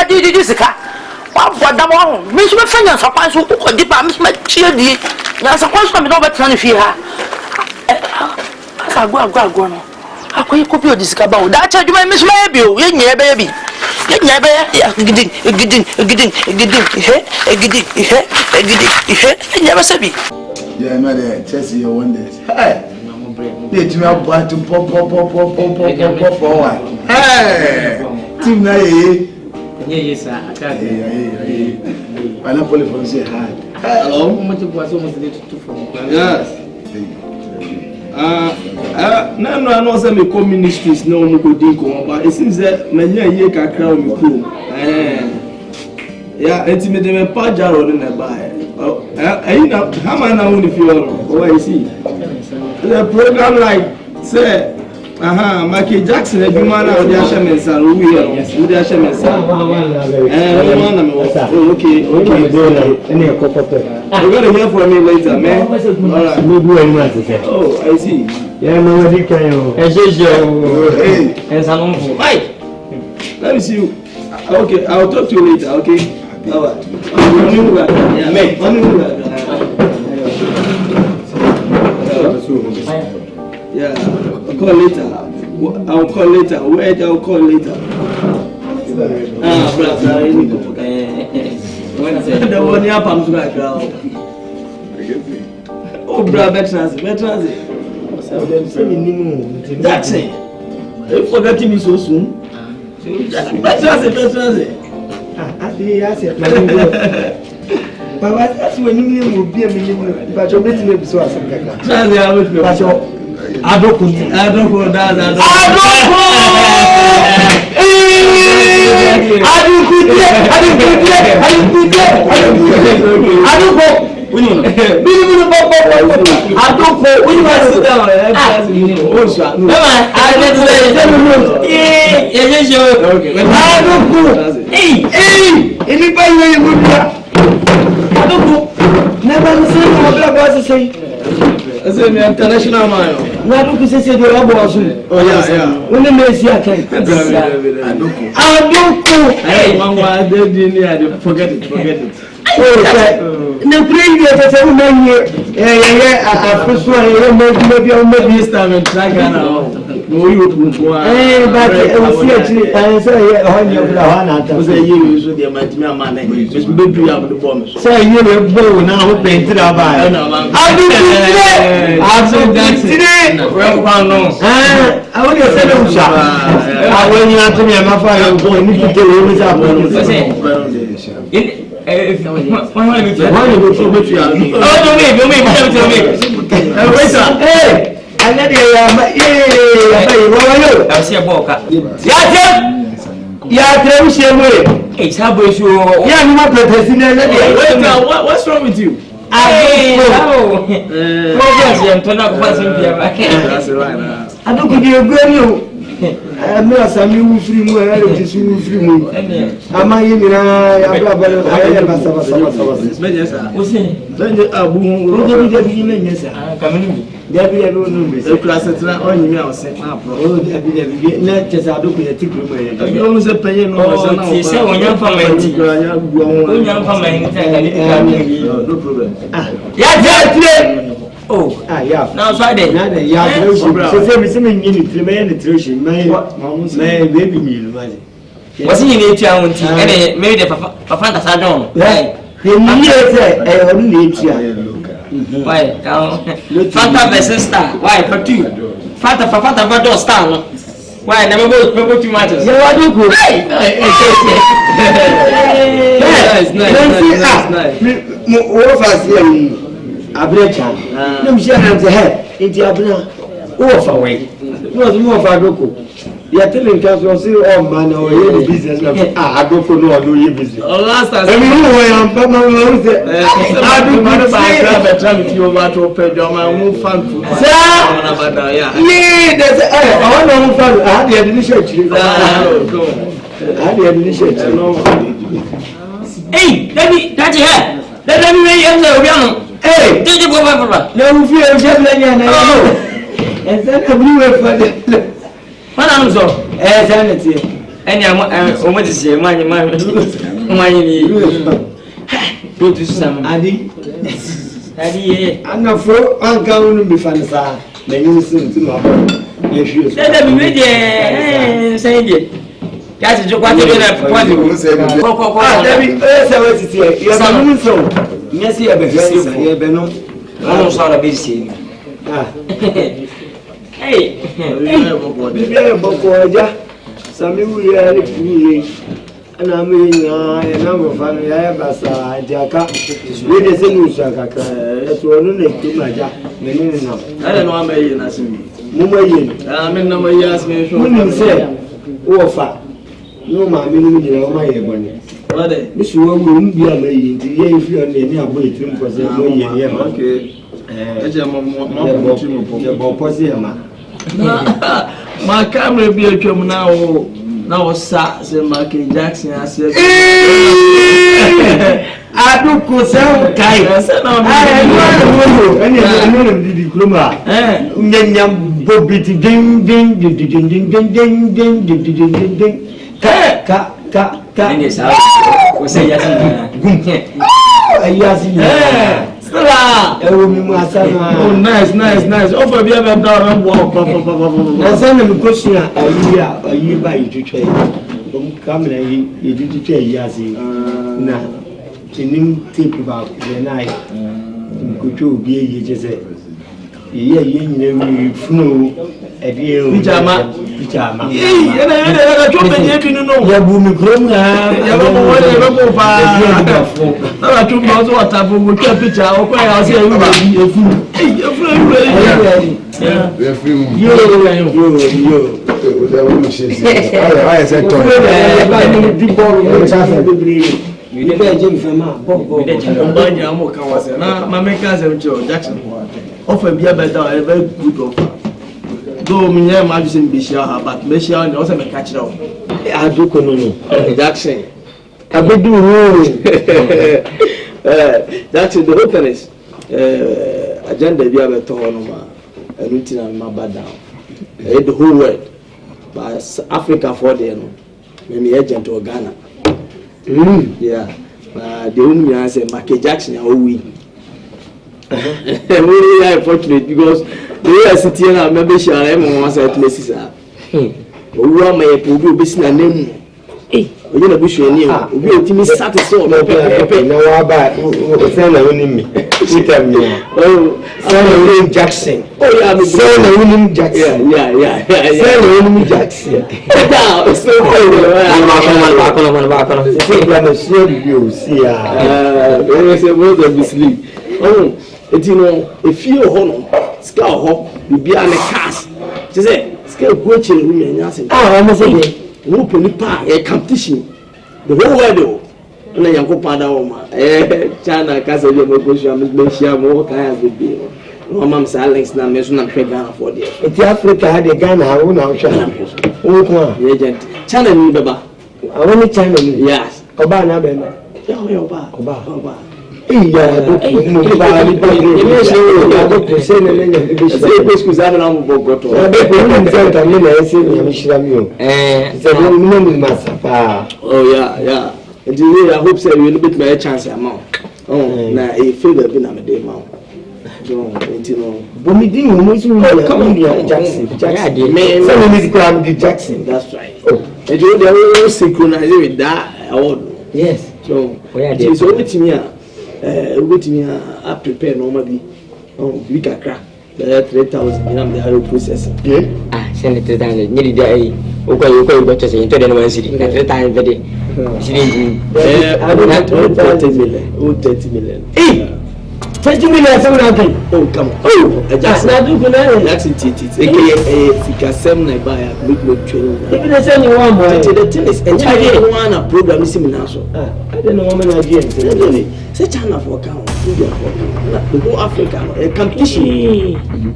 di sika wa bodam ho mi so be fanya so kwan so ko di pa mi so ma chie di na so kwan so mi no be tran fi ha asa agwa no akoyi kopi odi sika ba o da cha eduma mi so ma bi o ye nya be gidin nya ba sabi yeah, man, Chelsea, your wonders. Hey, did you have to pop. Hey, team na yes, sir. I don't play for say hi. Hello, much was almost to from. Yes. No, I know some ministries no mo go din ko but it seems that many year kakra o mi ko. Yeah, it's me dem pa jaro na ba. How am I now if you are? I see. The program like say, Michael Jackson, a woman of the Ashamans are with the Ashamans. Okay. You're going to hear from me later, man. Alright. Oh, I see. Yeah, no, you can. Hey, let me see you. Okay, I'll talk to you later, okay? Alright. Yeah, I'll call later. I'll call later. Wait, I'll call later. Brother, the one here comes back now. Oh, brother, veterans. That's it. You forgetting me so soon. Veterans. Baba, that's when you will be a minimum, but you're making me so as a I don't know that. It's an international man. Why don't you say the rubber? Oh, yeah. When the Messi attack, I don't go. Hey, Mama, forget it. Oh, the previous woman here, I first one, maybe this time and track now. But actually, I say, on your Lahana, was a year with the Matimia, just baby up the bomb. Say, you will go now, painted up. I'll do today. Well, no. I want to say, I will not to me, my father, going to tell you what's up. If you want to go to you, hey, I let you. I see a book. Yeah, it's how you. Yeah, what's wrong with you? Adoko di egwemi o. Me asami wu free mu e re ti wu free mu. Ama yi mi na ya bra bale aye basa. Benye sa. Osin. Benye abu hu. O de bi me nyesa. Kamini. Dabi ya no no be. E class etra onyi mi awse na pro. O dabi na chesa adoko ya ti kuro mo ye. O mo se penye no se na. Ti se wonya fa manti. Wonya fa manti ka ni ka mi. No problem. Ya tire. Oh, yeah. Now Friday. Now the so me me ni tire me ni tire shi me baby ni man. Wasi ni etu awon ti. Ene maybe the papa ta sa don. He ni ete e o ni etu a. Why? Fanta versus Star. Why? For two. Fanta for dos Star no. Why? Na me go two matches. Ya wa do go. Nice. Mo o fa si Abrecha. No me share hands ahead. Into Abna. Oh, for way. No, more for Adoko. You are telling Castle, see, oh man, or your business. Adoko, no, do your business. Last time, I am Papa. I do not say, try with you about to open your move fun. Yeah, there's I want to fun. I had the initiative. I had the initiative. Hey, that's here. Let me hear you. Hey, did you go over? No, we feel just like you know. And then I blew it for the. What I'm so? Sanity. And I'm what is your money, money. Go to some Addy. I'm not for uncommon be fun, sir. Then you listen to my issues. Let them be ready. Say it. That's a what you're going to say. Yes, you have a very beno. I don't sound a busy. Hey, Bokoja, some you are and I mean, a number of family I have as a jacka. We just in Usaka, that's one to my jack. I don't know how many you ask me. Mumayin, I mean, no, you ask me, you say, oh, no, my meaning, my ebony. This won't be a lady. If you are near a boy, for the okay. My camera be a come now, sat, said Michael Jackson. I said, I do go sound kind. I know the diploma. Then Bobby ding ding ding ding ding ding ding ding ding ding ding ding. Ka. We say yes. Stella. Oh, nice. Offer me a dollar walk. I send them a question a year by you to trade. Come in, you did trade Yazzie. Now, in tip about the night. Could be a just say, yeah, you flew a deal. Pijama. Ya bumi krona ya babo na tu mo so wata bo mo twa picture o ko ya se ewu bi efu yo I said to di ball mo sa fa bibiri ni be je mi ma bo ba nya mo kan wa se na ma me kan se o Jackson offer bi abeda a very good offer. Do me near Madison Bishia, but Bishia and also make catch it up. I do know Jackson. I be do Jackson, the whole is agenda be able to honor and routine and my bad down. The whole world, but Africa for them, maybe agent or Ghana. Yeah, the only answer, Michael Jackson, how we. Really unfortunate because the way I sit here now, maybe she and once at places. Who are my poor business name? We're going to be showing you. We'll be satisfied. No, about me. Oh, Jackson. Oh, yeah, I'm Jackson. Yeah. Jackson. Now, so oh, it's you know, if you hold on, scale hop, you be on the cast. Just say, scale coaching women, and I say, I'm saying, open the park, a competition. The whole world, na Yankopɔn da wo ma China kasa bi mo ko shia me shia mo ka ya be no mam sa links na me so na hwe Ghana for there eti Africa ha de Ghana ha wo na hwe wo ko a agent China ni beba awon ni China ni yes oba na be na ya oba iya mo ba ni ba ni se o se ne ne ne se ko scusare na mo bogoto be ko ni se ta ni na se ni amishira mi o se ni mo ni masapa oh yeah and I hope say you a bit my chance amount na e favor bi na me dey ma so no Bomi din mo so come Jackson man so we need to Jackson that's right and you dey synchronize with that award yes so so wetin I prepare normally we can crack 3,000 in the auto processing send it to the nearly day okay got to say into the university 3 day I don't have 30 million. Hey! 20 million something. Oh, come on. Jackson, I do Jackson Titi. Sikasem na buy a big training. If they send you one more. The thing is, entirely one a program is seminar. I don't know woman again. Say China for account, India for account. The whole Africa, a competition.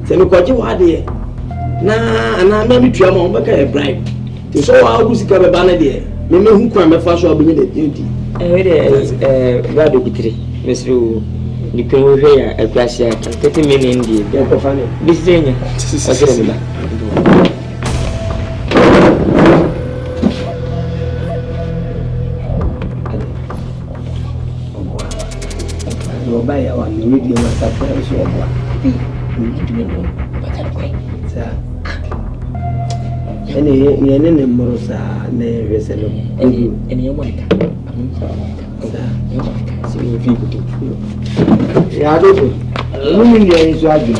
Say me kwaji wa there. Na me try mo make a bribe. So how go sika be bana there. Me hu kwa me fa so abini the duty. We dey gado kitire. Mesro ni ko hwe ya akwase 30 million die. Ya ko fa ne. Bisenya. Asira ni. Oba ya wa ni radio ma surprise so oba. Ni di no. Ba ka ko. Sa. Ene ne morosa ne reselo. Ene yo monika. So you feel good. Ya do. Mumi ndi ayi so adu.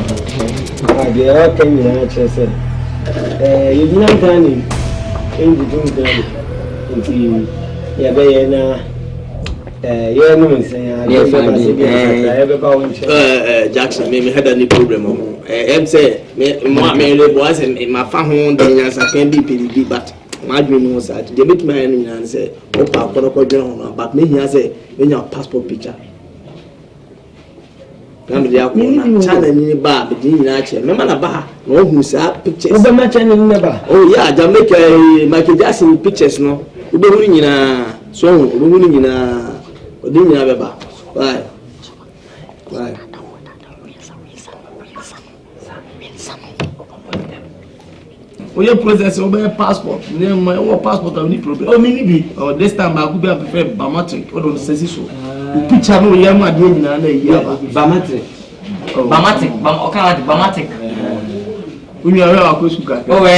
Ade o kan ni na chese. Yina tani. Endi dum tani. Nti ya be na yeah, no, Jackson, me had any problem. Say, me was in my phone, I can be PD, but my dream was that they meet my enemy and say, Opa, but me here say, when your passport picture. Come to the China in the bar, but in nature, remember, bar, no, who's up pictures. Oh, yeah, Jamaica, Michael Jackson pictures, no, you don't so, we Odin ya beba. Bye. We have process over passport. Name my passport of any problem. Oh, maybe. Oh, this time I could be prefer Bamatric. Or don't say so. The picture no yam at doing na Bamatric. Bamatric. Bamatric. We are our coach. Oh, we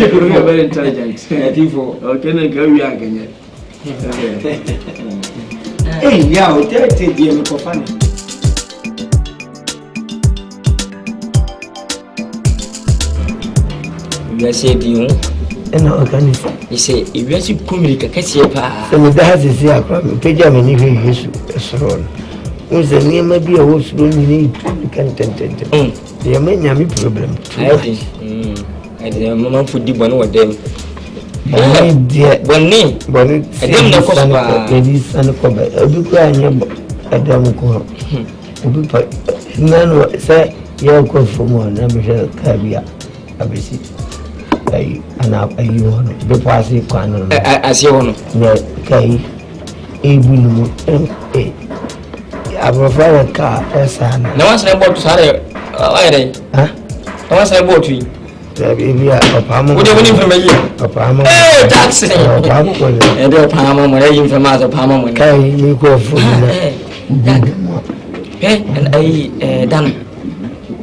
are very intelligent. Okay, then go we are again. Hey, yeah, hotel take the microphone. You say you and organic. You say if you see Kumika Cassia, and the house is here from Pajam and his role. Who's the name maybe a horse room you need to content. There are many problem. I did a moment for the one of them. Bonnie, I don't know. Ladies and cover. A book I am a damn call. None say you're called for more. Never shall caviar. I visit. And up a you on the passing corner. As you want. Kay, able I prefer a car as an. No one's about to say, no one's about to. Baby, a palm. What do you mean from a year? A palm. Hey, Jackson. And your palm, when I from as a palm, when you go for and I done.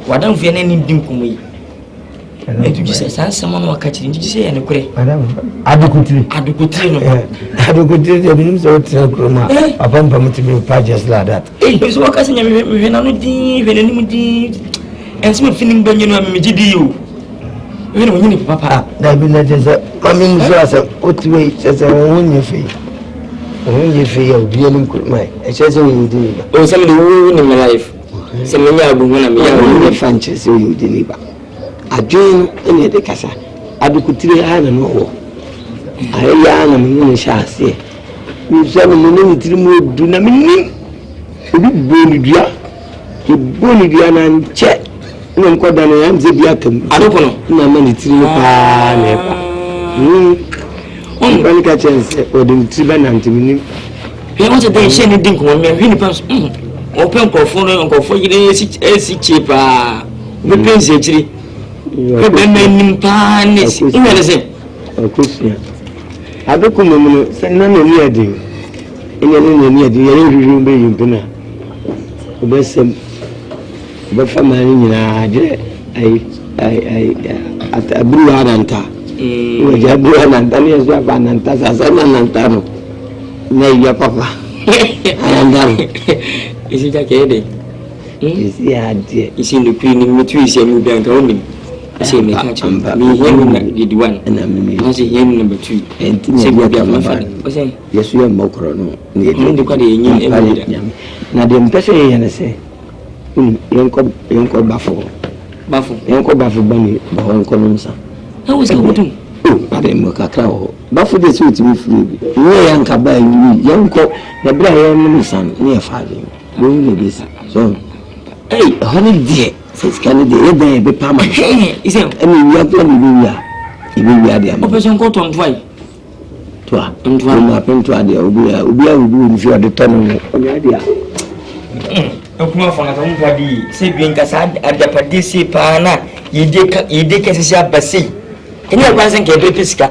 What don't feel any dimkum. And you say, someone will catch it. Did you say any quay? Adequately. Adequately, so upon permitting pages like that. It's what I say, when I'm deep, and some feeling when you know me. When you papa, that be not as a coming as a what way as a woman fee. When you feel being good, my accessory you did. Oh, somebody who in my life. Some men are going to fancy you deliver. I dream in the casa. I do could three I don't know. I am in Shas here. mi sɛ no ne tiri mu du na menim obi bonidua bonidua na nkyɛ na nkɔda no yam sɛ bi atam adoko no na ma ne tiri paa na ɛba on ban ka chance o de tiri ba na ntimi he want to dey share ne din ko me hwe ni pa open nkɔfo no nkɔfo yire esi chepa me pense akiri e be manim paa ne si nwere se akosia adoko no no sɛ na na ni ade enye no ni ade yare hwehwe be yimpena obesem obefa ma ni nyina agye ai atabru ananta o jabu ananta ni so aba ananta sasa na ananta no na ya papa ananta isi ja kede isi ade isi no pin ni metu isi mu bi anka onim isi me ka chamba mi henu na di one na me na se henu number 2 enti ne bi ama fa o se yesu ya mokoro no ne ndi kwa de yin emi na de mpese ye ne se yenko bafo yenko bafo bani ba wonko no nsa na wo se wudu ade mo kakra ho bafo de se otimi furu bi ye yanka ba yi yenko na bra ye no nsa ne ye fa de wo ni be so hono die se scan de e ben be pa ma ise emi wi ato ni wi a ibi wi ade am operation ko ton twai toa ma pen toa de obi a ni fi ade ton no obi ade a kuma fanga ta mun fadi sai biyan kasa adapade sai pa na yide ka sai abase ina ba san ke be piska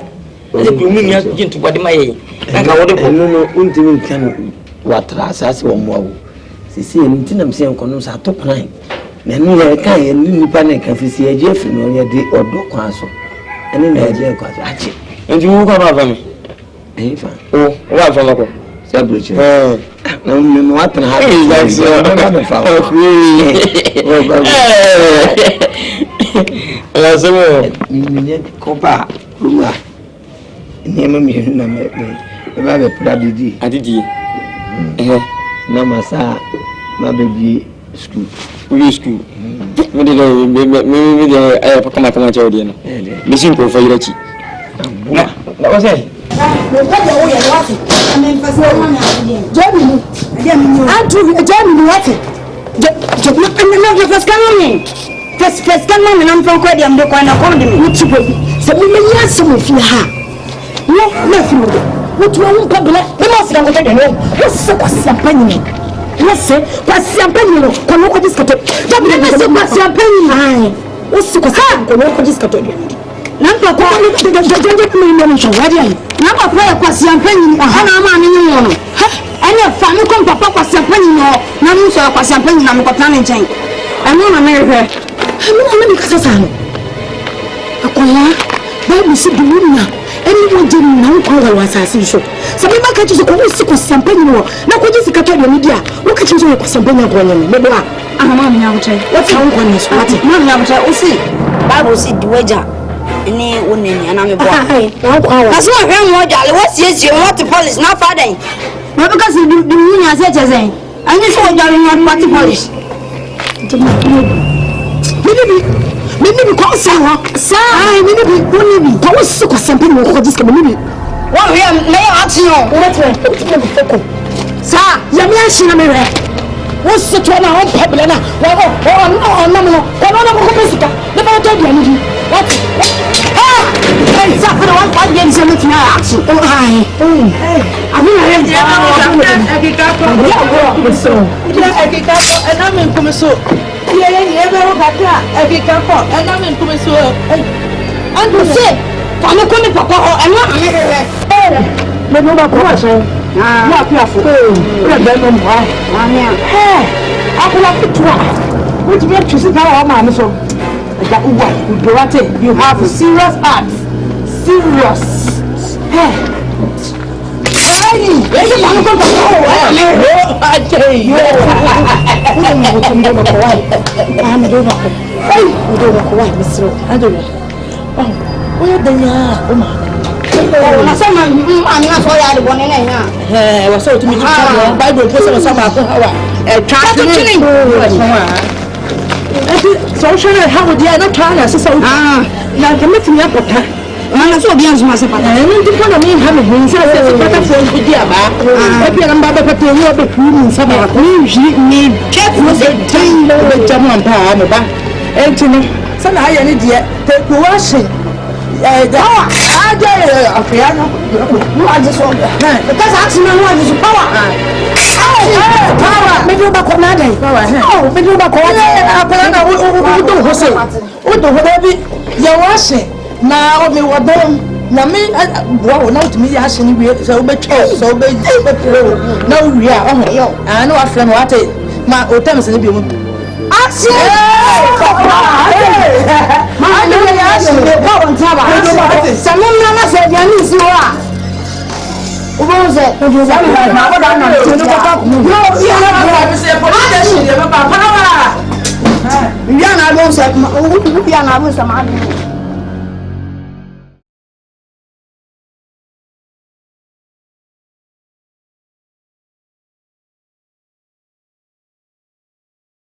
sai ku mun ya jin tu bade mai na ka wode ko no untimi kan watra asase wo mo sisi en tinam se enkono sa to plan na no ya kan ye nipa na ka fisi aje fi no ya de odo kwa so ene na aje kwa so ache nti wo ko ba fa mi fa o wa fa ko sabruche na me watna ha la semo ni kopa ruwa ni me na me ba be pradidi adidi na masa ma be school me de ay pa kama chawdi no mi sin ko fa yirachi na o sai Namba kwa ndio kumenya shawari ai namba kwa kwa siampenyi ana ama ni nyono ene fa mi ko papa kwa siampenyi no na mu so kwa siampenyi na mkotana nchen anu na mere anu na kasa sana akola babu si dunia eni mo je na ko wa wasasi so sabi maka ji ko usi kwa siampenyi no na ko ji sikato de media wo ka ji kwa siampenyi ko nyen bebo a ama mi nyawote wati an ko ni so wati ma nyawote usi babu si duweja ni woneni ana me bo kaso ahwe mo jale wasiesie mo to police na father no because the munya say cheze ani so jale no party police mimi ko sawa sa ai mimi ko so ko sempe mo ko diska mimi wa we na ya ati yo wo sa ya mi ashi na me re wo so to na on pebble na wa no ko pesika na ba to dia ni what hey safra one five years in the action oh hi I mean I am you have serious heart. Serious. Hey. Hey, where's the man going to go? I tell you. I'm doing okay. Hey, you don't know why, Mr. I don't know. Oh, where the ya? Oh, man. Oh, some I'm not so I want to know. Hey, what's so to me? Bible post on some social how would you not try as so now come to me up ana so obi anso ase pata ɛno nti kɔ na me ha me ho nsa sɛ pata fo ndi aba ebi na mba pata ni obe ku ni nsa ba ko nhiri ni twetro sɛ tin be jam ampa ha me ba enti no sɛ na ayɛ ne deɛ te ko wa hye power aje afia no aje so because action no aje so power power me do ba ko na dai power oh me do ba ko apela na o do ho se o do ho da bi ye wa hye na o me wo don na me boa wo na o tumi ya hye ni wie so o be twa so o be pro na o wie a ho na wa frɛ no ate ma o tem se ni bi mu action ma do ya action ko on taba samu na na se dia ni si wa o bo se o do sa na ko da na no papa no ya na ko se police station ya papa na wa ya na go se o ya na go se ma